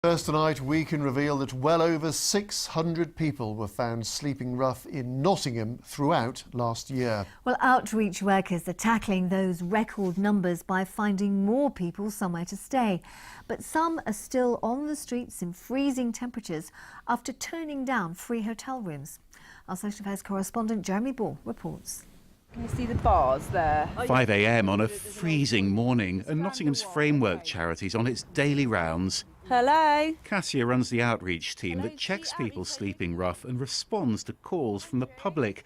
First tonight, we can reveal that well over 600 people were found sleeping rough in Nottingham throughout last year. Well, outreach workers are tackling those record numbers by finding more people somewhere to stay. But some are still on the streets in freezing temperatures after turning down free hotel rooms. Our social affairs correspondent Jeremy Ball reports. Can you see the bars there? 5 a.m. on a freezing morning, and Nottingham's Framework charity's on its daily rounds. Hello. Cassia runs the outreach team that checks people sleeping rough and responds to calls from the public.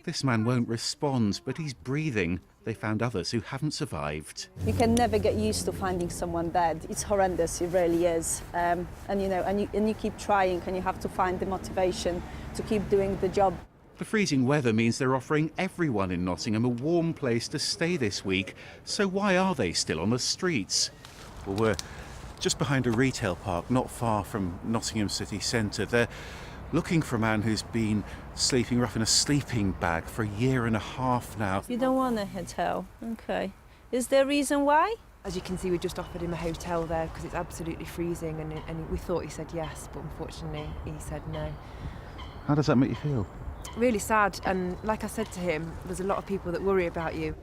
This man won't respond, but he's breathing. They found others who haven't survived. You can never get used to finding someone dead. It's horrendous, it really is. And you keep trying, and you have to find the motivation to keep doing the job. The freezing weather means they're offering everyone in Nottingham a warm place to stay this week. So why are they still on the streets? Well, we're just behind a retail park not far from Nottingham city centre. They're looking for a man who's been sleeping rough in a sleeping bag for a year and a half now. You don't want a hotel? OK. Is there a reason why? As you can see, we just offered him a hotel there because it's absolutely freezing, and we thought he said yes, but unfortunately he said no. How does that make you feel? Really sad, and like I said to him, there's a lot of people that worry about you.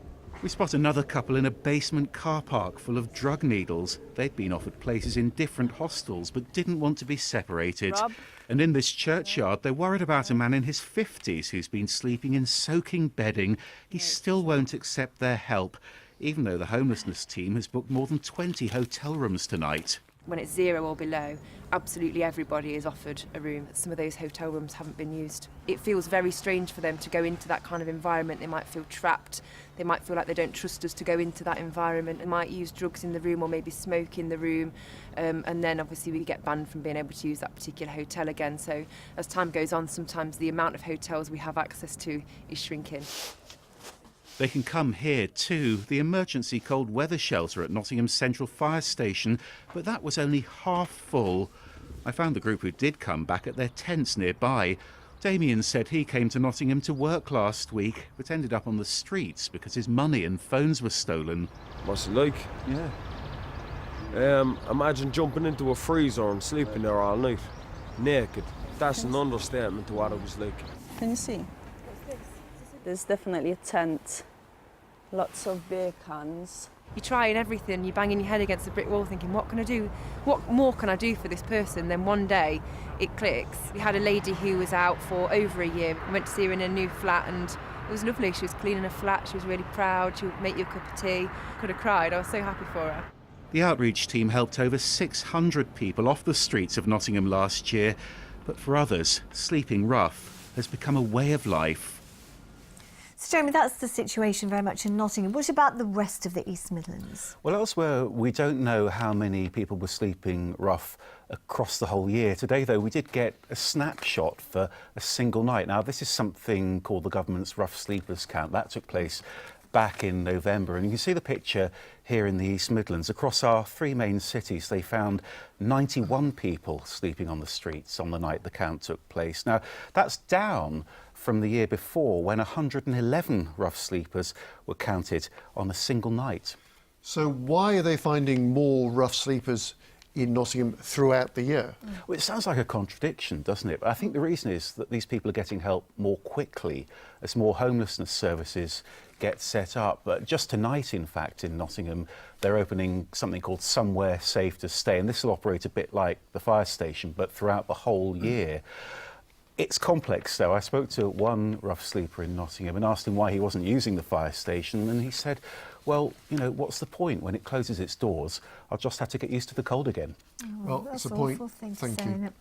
We spot another couple in a basement car park full of drug needles. They'd been offered places in different hostels but didn't want to be separated. Rob? And in this churchyard, they're worried about a man in his 50s who's been sleeping in soaking bedding. He still won't accept their help, even though the homelessness team has booked more than 20 hotel rooms tonight. When it's 0 or below, absolutely everybody is offered a room. Some of those hotel rooms haven't been used. It feels very strange for them to go into that kind of environment. They might feel trapped. They might feel like they don't trust us to go into that environment. They might use drugs in the room or maybe smoke in the room. And then obviously we get banned from being able to use that particular hotel again. So as time goes on, sometimes the amount of hotels we have access to is shrinking. They can come here too, the emergency cold weather shelter at Nottingham Central Fire Station, but that was only half full. I found the group who did come back at their tents nearby. Damien said he came to Nottingham to work last week, but ended up on the streets because his money and phones were stolen. What's it like? Yeah. Imagine jumping into a freezer and sleeping there all night, naked. That's an understatement to what it was like. Can you see? There's definitely a tent. Lots of beer cans. You're trying everything, you're banging your head against a brick wall thinking, what can I do? What more can I do for this person? Then one day it clicks. We had a lady who was out for over a year. We went to see her in a new flat and it was lovely. She was cleaning her flat, she was really proud, she would make you a cup of tea. Could have cried, I was so happy for her. The outreach team helped over 600 people off the streets of Nottingham last year, but for others, sleeping rough has become a way of life. So, Jeremy, that's the situation very much in Nottingham. What about the rest of the East Midlands? Well, elsewhere, we don't know how many people were sleeping rough across the whole year. Today, though, we did get a snapshot for a single night. Now, this is something called the government's Rough Sleepers Count. That took place back in November, and you can see the picture here in the East Midlands. Across our three main cities, they found 91 people sleeping on the streets on the night the count took place. Now, that's down from the year before, when 111 rough sleepers were counted on a single night. So why are they finding more rough sleepers in Nottingham throughout the year? Well, it sounds like a contradiction, doesn't it? But I think the reason is that these people are getting help more quickly as more homelessness services get set up. But just tonight, in fact, in Nottingham, they're opening something called Somewhere Safe to Stay, and this will operate a bit like the fire station, but throughout the whole year. It's complex, though. I spoke to one rough sleeper in Nottingham and asked him why he wasn't using the fire station, and he said, well, you know, what's the point? When it closes its doors, I'll just have to get used to the cold again. Well, That's that's a an point. awful thing to Thank say, you. isn't it?